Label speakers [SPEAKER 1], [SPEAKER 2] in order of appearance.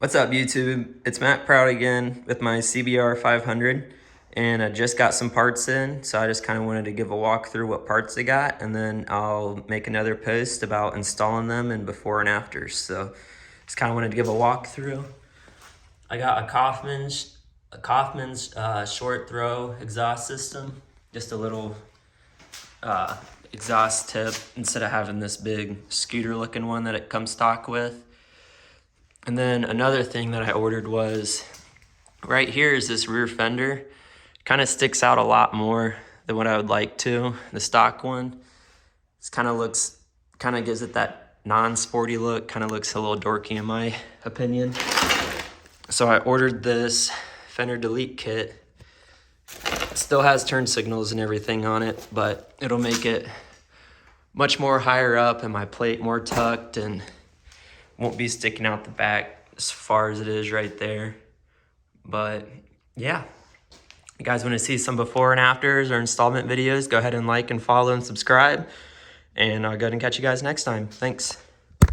[SPEAKER 1] What's up, YouTube? It's Matt Proud again with my CBR500, and I just got some parts in, so I just kind of wanted to give a walk through what parts I got, and then I'll make another post about installing them and before and afters. So just kind of wanted to give a walk through. I got a Kaufman's short throw exhaust system, just a little exhaust tip instead of having this big scooter looking one that it comes stock with. And then another thing that I ordered was, right here is this rear fender. Kind of sticks out a lot more than what I would like to. The stock one, it kind of gives it that non-sporty look, kind of looks a little dorky in my opinion. So I ordered this fender delete kit. It still has turn signals and everything on it, but it'll make it much more higher up and my plate more tucked and won't be sticking out the back as far as it is right there. But yeah, you guys want to see some before and afters or installment videos, go ahead and like and follow and subscribe, and I'll go ahead and catch you guys next time. Thanks.